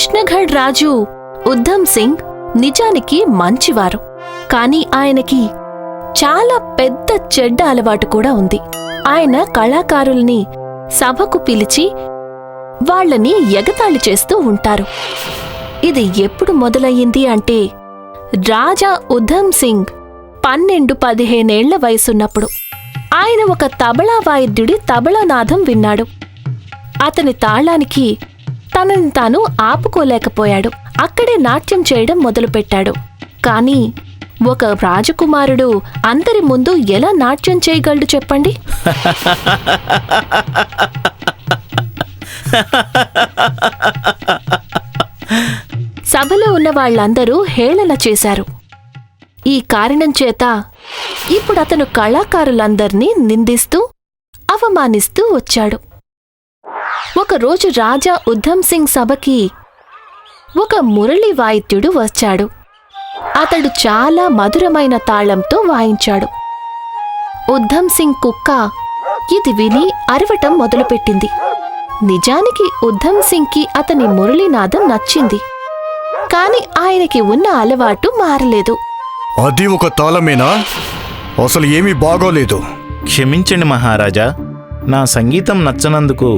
కృష్ణగఢ్ రాజు ఉద్ధమ్ సింగ్ నిజానికి మంచివారు. కాని ఆయనకి చాలా పెద్ద చెడ్డ అలవాటు కూడా ఉంది. ఆయన కళాకారుల్ని సభకు పిలిచి వాళ్లని ఎగతాళి చేస్తూ ఉంటారు. ఇది ఎప్పుడు మొదలయ్యింది అంటే రాజా ఉద్ధమ్ సింగ్ 12-15 వయసున్నప్పుడు ఆయన ఒక తబలా వాయిద్యుడి తబలానాదం విన్నాడు. అతని తాళానికి తనని తాను ఆపుకోలేకపోయాడు. అక్కడే నాట్యం చేయడం మొదలుపెట్టాడు. కాని ఒక రాజకుమారుడు అందరి ముందు ఎలా నాట్యం చేయగలడు చెప్పండి? సభలో ఉన్న వాళ్లందరూ హేళన చేశారు. ఈ కారణం చేత ఇప్పుడతను కళాకారులందర్నీ నిందిస్తూ అవమానిస్తూ వచ్చాడు. ఒకరోజు రాజా ఉద్ధమ్ సింగ్ సభకి ఒక మురళి వాయిద్యుడు వచ్చాడు. అతడు చాలా మధురమైన తాళంతో వాయించాడు. ఉద్ధమ్ సింగ్ కుక్క ఇది విని అరవటం మొదలుపెట్టింది. నిజానికి ఉద్ధమ్ సింగ్కి అతని మురళీనాదం నచ్చింది. కాని ఆయనకి ఉన్న అలవాటు మారలేదు. అది ఒక తాళమేనా? అసలు ఏమీ బాగోలేదు. క్షమించండి మహారాజా, నా సంగీతం నచ్చనందుకు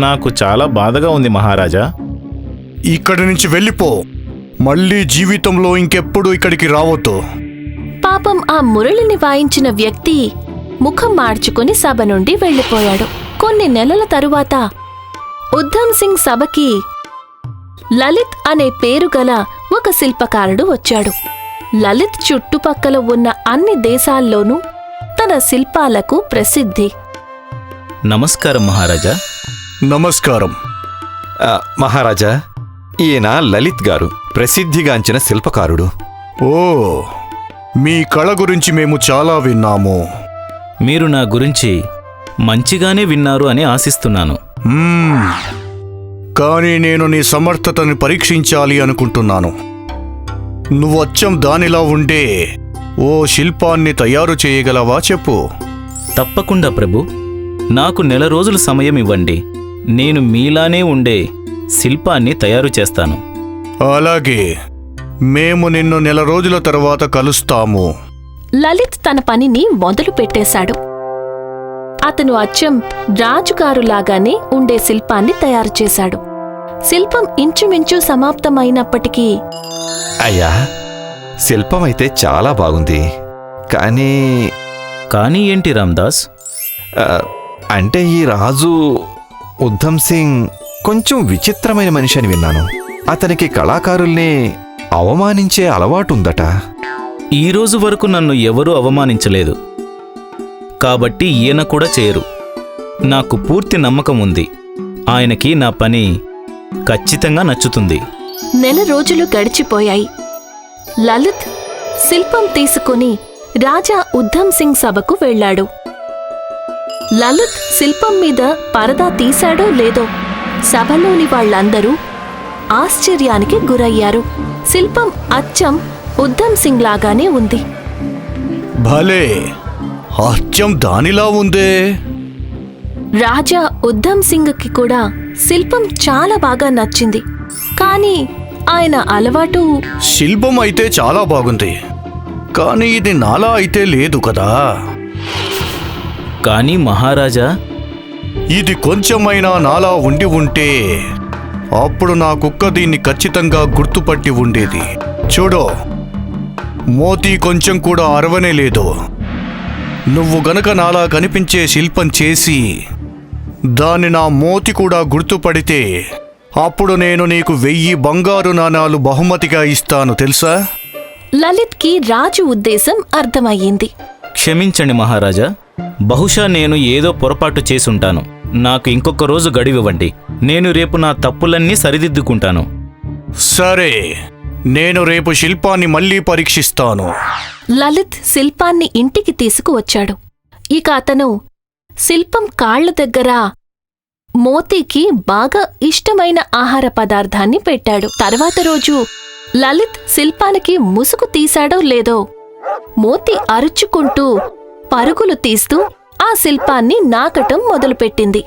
నాకు చాలా బాధగా ఉంది మహారాజా. ఇక్కడి నుంచి వెళ్ళిపో. మళ్ళీ జీవితంలో ఇంకెప్పుడు ఇక్కడికి రావద్దు. పాపం ఆ మురళిని వాయించిన వ్యక్తి ముఖం మార్చుకుని సభ నుండి వెళ్ళిపోయాడు. కొన్ని నెలల తరువాత ఉద్ధమ్ సింగ్ సభకి లలిత్ అనే పేరుగల ఒక శిల్పకారుడు వచ్చాడు. లలిత్ చుట్టుపక్కల ఉన్న అన్ని దేశాల్లోనూ తన శిల్పాలకు ప్రసిద్ధి. నమస్కారం మహారాజా. నమస్కారం మహారాజా, ఈయన లలిత్ గారు, ప్రసిద్ధిగాంచిన శిల్పకారుడు. ఓ, మీ కళ గురించి మేము చాలా విన్నాము. మీరు నా గురించి మంచిగానే విన్నారు అని ఆశిస్తున్నాను. కానీ నేను నీ సమర్థతని పరీక్షించాలి అనుకుంటున్నాను. నువ్వు అచ్చం దానిలా ఉండే ఓ శిల్పాన్ని తయారు చేయగలవా చెప్పు. తప్పకుండా ప్రభు, నాకు నెల రోజుల సమయం ఇవ్వండి. నేను మీలానే ఉండే శిల్పాన్ని తయారు చేస్తాను. అలాగే, మేము నిన్ను నెల రోజుల తర్వాత కలుస్తాము. లలిత్ తన పనిని మొదలు పెట్టేశాడు. అతను అచ్చం రాజుగారులాగానే ఉండే శిల్పాన్ని తయారు చేశాడు. శిల్పం ఇంచుమించు సమాప్తమైనప్పటికీ, అయ్యా, శిల్పమైతే చాలా బాగుంది. కానీ ఏంటి రామ్దాస్? అంటే ఈ రాజు ఉద్ధమ్ సింగ్ కొంచెం విచిత్రమైన మనిషి అని విన్నాను. అతనికి కళాకారుల్ని అవమానించే అలవాటుందట. ఈ రోజు వరకు నన్ను ఎవరూ అవమానించలేదు, కాబట్టి ఈయన కూడా చేయరు. నాకు పూర్తి నమ్మకం ఉంది. ఆయనకి నా పని ఖచ్చితంగా నచ్చుతుంది. నెల రోజులు గడిచిపోయాయి. లలిత్ శిల్పం తీసుకుని రాజా ఉద్ధమ్ సింగ్ సభకు వెళ్లాడు. లలిత్ శిల్పం మీద పరదా తీశాడో లేదో సభలోని వాళ్లందరూ ఆశ్చర్యానికి గురయ్యారు. శిల్పం అచ్చం ఉద్ధమ్ సింగ్ లాగానే ఉంది. భలే, అచ్చం దానిలా ఉందే. రాజా ఉద్ధమ్ సింగ్కి కూడా శిల్పం చాలా బాగా నచ్చింది. కాని ఆయన అలవాటు శిల్పం అయితే చాలా బాగుంది, కానీ ఇది నాలా అయితే లేదు కదా. కానీ మహారాజా, ఇది కొంచెమైనా నాలా ఉండి ఉంటే అప్పుడు నా కుక్క దీన్ని ఖచ్చితంగా గుర్తుపట్టి ఉండేది. చూడు, మోతీ కొంచెం కూడా అరవనే లేదు. నువ్వు గనక నాలా కనిపించే శిల్పం చేసి దాన్ని నా మోతి కూడా గుర్తుపడితే అప్పుడు నేను నీకు 1000 బంగారు నాణాలు బహుమతిగా ఇస్తాను తెలుసా? లలిత్కి రాజు ఉద్దేశం అర్థమయ్యింది. క్షమించండి మహారాజా, బహుశా నేను ఏదో పొరపాటు చేసుంటాను. నాకు ఇంకొక రోజు గడివివ్వండి. నేను రేపు నా తప్పులన్నీ సరిదిద్దుకుంటాను. సరే, నేను రేపు శిల్పాన్ని మళ్ళీ పరీక్షిస్తాను. లలిత్ శిల్పాన్ని ఇంటికి తీసుకువచ్చాడు. ఇక అతను శిల్పం కాళ్ల దగ్గర మోతీకి బాగా ఇష్టమైన ఆహార పదార్థాన్ని పెట్టాడు. తర్వాత రోజు లలిత్ శిల్పానికి ముసుగు తీశాడో లేదో మోతీ అరుచుకుంటూ పరుగులు తీస్తూ ఆ శిల్పాన్ని నాకటం మొదలుపెట్టింది.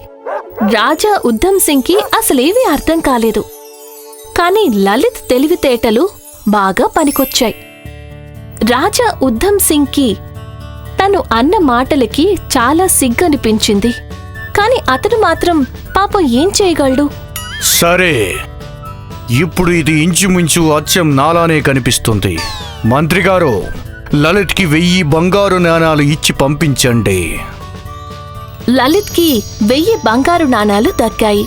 రాజా ఉద్ధమ్ సింగ్కి అసలేవీ అర్థం కాలేదు. కాని లలిత్ తెలివితేటలు బాగా పనికొచ్చాయి. రాజా ఉద్ధమ్ సింగ్కి తను అన్న మాటలకి చాలా సిగ్గనిపించింది. కాని అతడు మాత్రం పాపం ఏం చేయగలడు? సరే, ఇప్పుడు ఇది ఇంచుమించు అచ్చం నాలానే కనిపిస్తుంది. మంత్రిగారు, లలిత్కి 1000 బంగారు నాణాలు ఇచ్చి పంపించండి. లలిత్కి 1000 బంగారు నాణాలు దక్కాయి.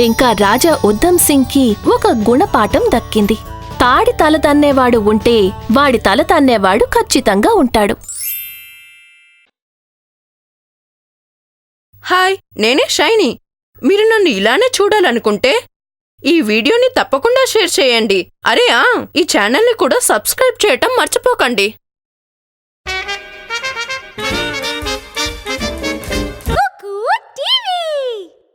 ఇంకా రాజా ఉద్ధమ్ సింగ్కి ఒక గుణపాఠం దక్కింది. తాడి తల తన్నేవాడు ఉంటే వాడి తల తన్నేవాడు ఖచ్చితంగా ఉంటాడు. హాయ్, నేనే షైనీ. మీరు నన్ను ఇలానే చూడాలనుకుంటే ఈ వీడియోని తప్పకుండా షేర్ చేయండి. ఈ ఛానల్ని కూడా సబ్స్క్రైబ్ చేయటం మర్చిపోకండి.